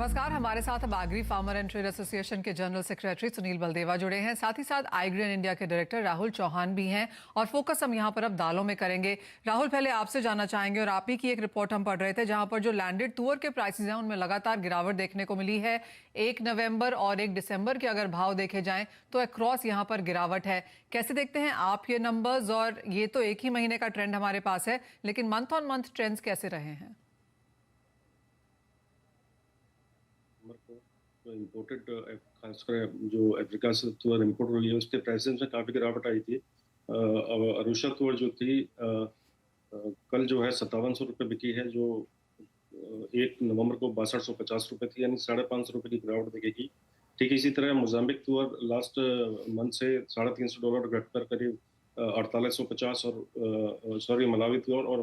नमस्कार। हमारे साथ अब agri farmer and trade association के जनरल सेक्रेटरी सुनील बलदेवा जुड़े हैं। साथ ही साथ आईग्रेन इंडिया के डायरेक्टर राहुल चौहान भी हैं और फोकस हम यहां पर अब दालों में करेंगे। राहुल, पहले आपसे जानना चाहेंगे और आप ही की एक रिपोर्ट हम पढ़ रहे थे जहां पर जो लैंडेड तुअर के प्राइसेस हैं उनमें लगातार गिरावट देखने को मिली है। 1 नवंबर और 1 दिसंबर के अगर भाव देखे जाएं तो अक्रॉस यहां पर गिरावट है। कैसे देखते हैं आप ये नंबर्स? और ये तो एक ही महीने का ट्रेंड हमारे पास है, लेकिन मंथ ऑन मंथ ट्रेंड्स कैसे रहे हैं? को जो इम्पोर्टेड खासकर जो अफ्रीका से तुअर इम्पोर्ट हुई है उसके प्राइसेस में काफ़ी गिरावट आई थी। अरुषा तुअर जो थी कल जो है 5700 रुपये बिकी है, जो 1 नवंबर को 6250 रुपये थी, यानी 550 रुपये की गिरावट दिखेगी। ठीक इसी तरह मोजाम्बिक तुअर लास्ट मंथ से $350 घटकर करीब 4850 और सॉरी मलावी तुअर और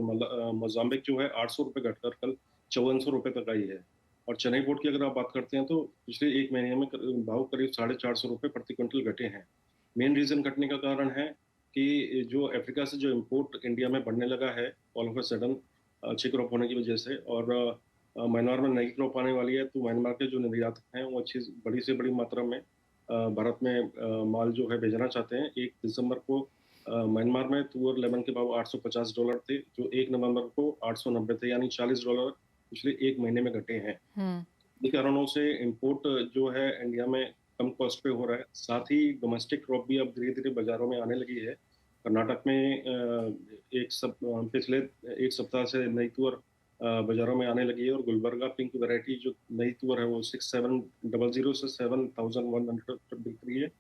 मोजाम्बिक जो है 800 रुपये घटकर कल 5400 रुपये तक आई है। और चेन्नई बोर्ड की अगर आप बात करते हैं तो पिछले एक महीने में भाव करीब 450 रुपये प्रति क्विंटल घटे हैं। मेन रीजन घटने का कारण है कि जो अफ्रीका से जो इम्पोर्ट इंडिया में बढ़ने लगा है ऑल ऑफ अ सडन अच्छी क्रॉप होने की वजह से, और म्यांमार में नई क्रॉप आने वाली है, तो म्यांमार के जो निर्यातक हैं वो अच्छी बड़ी से बड़ी मात्रा में भारत में माल जो है भेजना चाहते हैं। 1 दिसंबर को म्यांमार में तुअर लेमन के भाव $850 थे, जो 1 नवंबर को 890 थे, यानी $40 पिछले एक महीने में घटे हैं। इन कारणों से इम्पोर्ट जो है इंडिया में कम कॉस्ट पे हो रहा है। साथ ही डोमेस्टिक क्रॉप भी अब धीरे धीरे बाजारों में आने लगी है। कर्नाटक में पिछले एक सप्ताह से नई तुअर बाजारों में आने लगी है, और गुलबर्गा पिंक वैरायटी जो नई तुअर है वो 6700 से 7100 तक बिक रही है,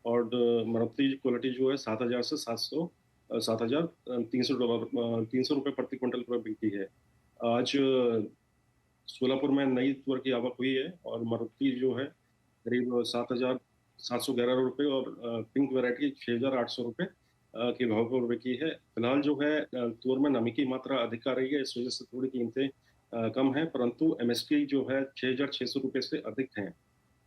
और मरब्ती क्वालिटी जो है 7000 से 7300 रुपये प्रति क्विंटल पर बिकती है। आज सोलापुर में नई तुअर की आवक हुई है, और मारुति जो है करीब 7711 रुपये, और पिंक वैरायटी 6800 रुपये के भाव पर बिकी है। फिलहाल जो है तुअर में नमी की मात्रा अधिक आ रही है, इस वजह से थोड़ी कीमतें कम है, परंतु एमएसपी जो है 6600 रुपये से अधिक है।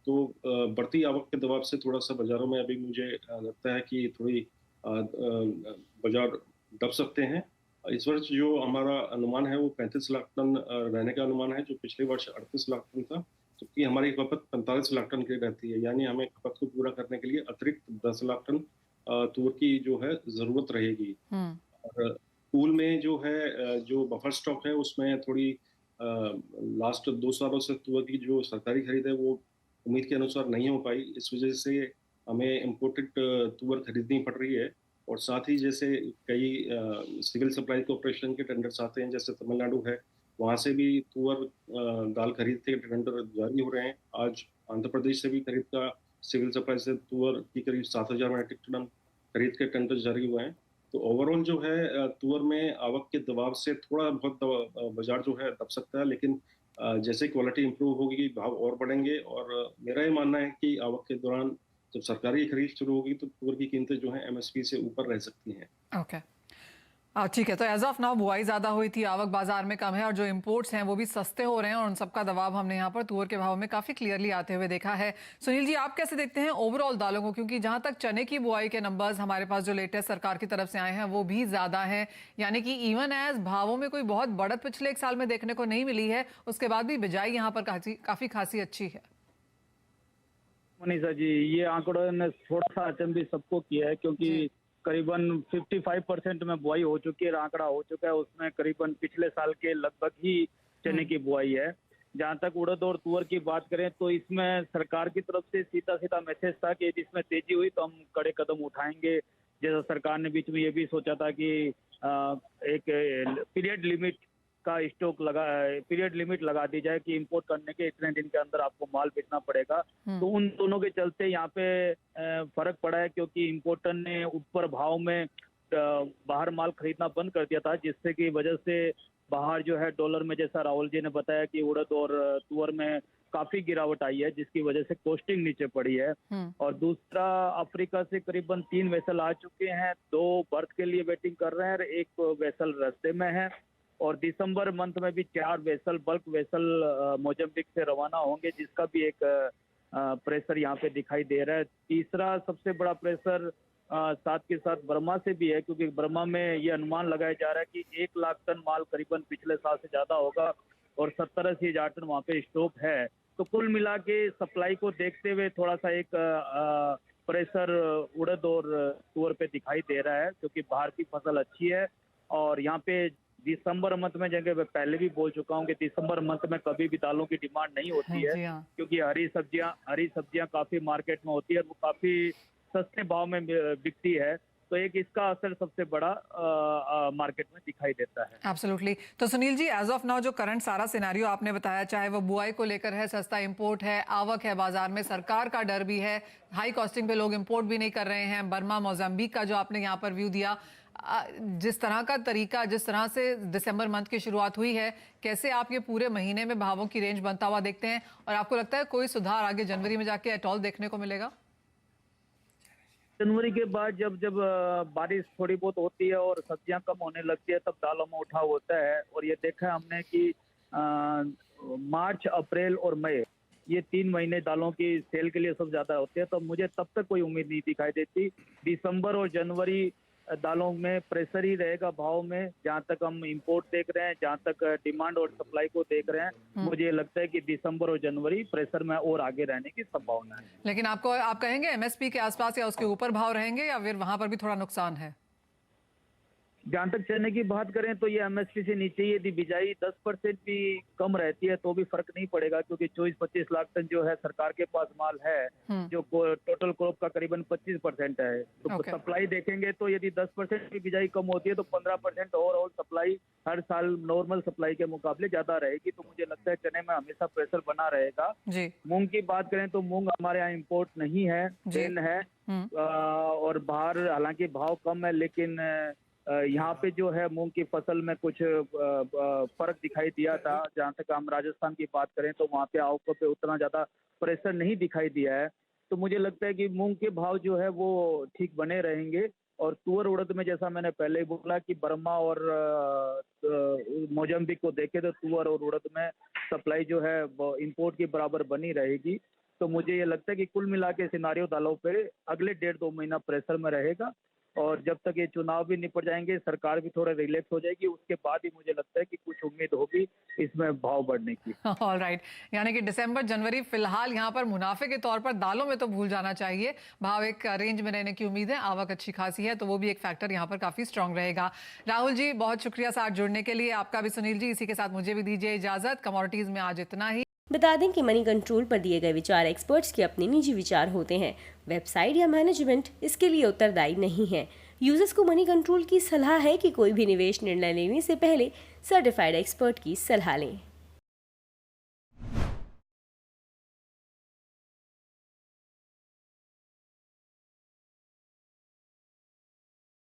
तो बढ़ती आवक के दबाव से थोड़ा सा बाजारों में अभी मुझे लगता है कि थोड़ी बाजार दब सकते हैं। इस वर्ष जो हमारा अनुमान है वो 35 लाख टन रहने का अनुमान है, जो पिछले वर्ष 38 लाख टन था, जबकि हमारी खपत 45 लाख टन की रहती है, यानी हमें खपत को पूरा करने के लिए अतिरिक्त 10 लाख टन तुअर की जो है जरूरत रहेगी। और पूल में जो है जो बफर स्टॉक है उसमें थोड़ी लास्ट 2 सालों से तुअर की जो सरकारी खरीद है वो उम्मीद के अनुसार नहीं हो पाई। इस वजह से हमें इम्पोर्टेड तुअर खरीदनी पड़ रही है। और साथ ही जैसे कई सिविल सप्लाई कॉर्पोरेशन के टेंडर्स आते हैं, जैसे तमिलनाडु है, वहाँ से भी तुअर दाल खरीद के टेंडर जारी हो रहे हैं। आज आंध्र प्रदेश से भी खरीद का सिविल सप्लाई से तुअर की करीब 7000 मैट्रिक टन खरीद के टेंडर जारी हुए हैं। तो ओवरऑल जो है तुअर में आवक के दबाव से थोड़ा बहुत बाजार जो है दब सकता है, लेकिन जैसे क्वालिटी इंप्रूव होगी भाव और बढ़ेंगे। और मेरा ये मानना है कि आवक के दौरान जब सरकारी खरीद शुरू होगी तो तुअर की कीमतें जो है एमएसपी से ऊपर रह सकती हैं। ओके, ठीक है। तो एज ऑफ नाउ बुआई ज्यादा हुई थी, आवक बाजार में कम है और जो इंपोर्ट्स हैं वो भी सस्ते हो रहे हैं और उन सबका दबाव हमने यहाँ पर तुअर के भाव में काफी क्लियरली आते हुए देखा है। सुनील जी, आप कैसे देखते हैं ओवरऑल दालों को? क्योंकि जहां तक चने की बुआई के नंबर्स हमारे पास जो लेटेस्ट सरकार की तरफ से आए हैं वो भी ज्यादा है, यानी कि इवन एज भावों में कोई बहुत बढ़त पिछले एक साल में देखने को नहीं मिली है, उसके बाद भी बिजाई यहाँ पर काफी खासी अच्छी है। मनीषा जी, ये आंकड़ों ने थोड़ा सा अचंभित सबको किया है, क्योंकि करीबन 55% में बुआई हो चुकी है, आंकड़ा हो चुका है। उसमें करीबन पिछले साल के लगभग ही चने की बुआई है। जहां तक उड़द और तुअर की बात करें तो इसमें सरकार की तरफ से सीधा सीधा मैसेज था कि यदि इसमें तेजी हुई तो हम कड़े कदम उठाएंगे। जैसा सरकार ने बीच में ये भी सोचा था कि एक पीरियड लिमिट लगा दी जाए कि इंपोर्ट करने के इतने दिन के अंदर आपको माल बेचना पड़ेगा। तो उन दोनों के चलते यहाँ पे फर्क पड़ा है, क्योंकि इंपोर्टर ने ऊपर भाव में बाहर माल खरीदना बंद कर दिया था, जिससे की वजह से बाहर जो है डॉलर में, जैसा राहुल जी ने बताया कि उड़द और तुअर में काफी गिरावट आई है, जिसकी वजह से कॉस्टिंग नीचे पड़ी है। और दूसरा, अफ्रीका से करीबन 3 वेसल आ चुके हैं, 2 बर्थ के लिए वेटिंग कर रहे हैं और 1 वेसल रास्ते में है। और दिसंबर मंथ में भी 4 वेसल बल्क वेसल मोजाम्बिक से रवाना होंगे, जिसका भी एक प्रेशर यहाँ पे दिखाई दे रहा है। तीसरा सबसे बड़ा प्रेशर साथ के साथ बर्मा से भी है, क्योंकि बर्मा में ये अनुमान लगाया जा रहा है कि 1 लाख टन माल करीबन पिछले साल से ज्यादा होगा और 70-80 हजार टन वहाँ पे स्टॉक है। तो कुल मिला के सप्लाई को देखते हुए थोड़ा सा एक प्रेशर उड़द और तुअर पे दिखाई दे रहा है, क्योंकि बाहर की फसल अच्छी है। और यहाँ पे दिसंबर मंथ में, जगह मैं पहले भी बोल चुका हूँ कि दिसंबर मंथ में कभी भी दालों की डिमांड नहीं होती है, जी हाँ। क्योंकि हरी सब्जियां काफी मार्केट में होती है और वो काफी सस्ते भाव में बिकती है। तो एक इसका असर सबसे बड़ा मार्केट में दिखाई देता है। एब्सोल्युटली। तो Sunil ji, as of now जो करंट सारा सिनेरियो आपने बताया, चाहे वो बुआई को लेकर है, सस्ता इंपोर्ट है, आवक है बाजार में, सरकार का डर भी है, हाई कॉस्टिंग पे लोग इंपोर्ट भी नहीं कर रहे हैं, बर्मा मोजाम्बिक का जो आपने यहाँ पर व्यू दिया, जिस तरह का तरीका, जिस तरह से दिसंबर मंथ की शुरुआत हुई है, कैसे आप ये पूरे महीने में भावों की रेंज बनता हुआ देखते हैं, और आपको लगता है कोई सुधार आगे जनवरी में जाके एट ऑल देखने को मिलेगा? जनवरी के बाद जब बारिश थोड़ी बहुत होती है और सब्जियां कम होने लगती है, तब दालों में उठाव होता है। और ये देखा है हमने कि मार्च, अप्रैल और मई, ये 3 महीने दालों की सेल के लिए सब ज्यादा होते हैं। तो मुझे तब तक कोई उम्मीद नहीं दिखाई देती। दिसंबर और जनवरी दालों में प्रेशर ही रहेगा भाव में, जहाँ तक हम इंपोर्ट देख रहे हैं, जहाँ तक डिमांड और सप्लाई को देख रहे हैं। मुझे लगता है कि दिसंबर और जनवरी प्रेशर में और आगे रहने की संभावना है। लेकिन आप कहेंगे एमएसपी के आसपास या उसके ऊपर भाव रहेंगे, या फिर वहां पर भी थोड़ा नुकसान है? जहाँ तक चने की बात करें तो ये एमएसपी से नीचे ही, यदि बिजाई 10% भी कम रहती है तो भी फर्क नहीं पड़ेगा, क्योंकि 24-25 लाख टन जो है सरकार के पास माल है, जो टोटल क्रॉप का करीबन 25% है। तो सप्लाई देखेंगे तो यदि 10% भी बिजाई कम होती है तो 15% ओवरऑल सप्लाई हर साल नॉर्मल सप्लाई के मुकाबले ज्यादा रहेगी। तो मुझे लगता है चने में हमेशा प्रेशर बना रहेगा। मूंग की बात करें तो मूंग हमारे यहाँ इम्पोर्ट नहीं है, देन है, और बाहर हालांकि भाव कम है, लेकिन यहाँ पे जो है मूंग की फसल में कुछ फर्क दिखाई दिया था। जहाँ तक हम राजस्थान की बात करें तो वहाँ पे आवकों पे उतना ज्यादा प्रेशर नहीं दिखाई दिया है। तो मुझे लगता है कि मूंग के भाव जो है वो ठीक बने रहेंगे। और तुअर उड़द में जैसा मैंने पहले ही बोला कि बर्मा और मोजाम्बिक को देखे तो तुअर और उड़द में सप्लाई जो है इंपोर्ट के बराबर बनी रहेगी। तो मुझे ये लगता है कि कुल मिला के सिनारियो दालों पे अगले 1.5-2 महीना प्रेशर में रहेगा। और जब तक ये चुनाव भी निपट जाएंगे, सरकार भी थोड़ा रिलैक्स हो जाएगी, उसके बाद ही मुझे लगता है कि कुछ उम्मीद होगी इसमें भाव बढ़ने की। ऑल राइट, यानी कि दिसंबर जनवरी फिलहाल यहाँ पर मुनाफे के तौर पर दालों में तो भूल जाना चाहिए, भाव एक रेंज में रहने की उम्मीद है, आवक अच्छी खासी है, तो वो भी एक फैक्टर यहाँ पर काफी स्ट्रांग रहेगा। राहुल जी, बहुत शुक्रिया साथ जुड़ने के लिए, आपका भी सुनील जी। इसी के साथ मुझे भी दीजिए इजाजत। कमोडिटीज में आज इतना ही। बता दें कि मनी कंट्रोल पर दिए गए विचार एक्सपर्ट्स के अपने निजी विचार होते हैं। वेबसाइट या मैनेजमेंट इसके लिए उत्तरदायी नहीं है। यूजर्स को मनी कंट्रोल की सलाह है कि कोई भी निवेश निर्णय लेने से पहले सर्टिफाइड एक्सपर्ट की सलाह लें।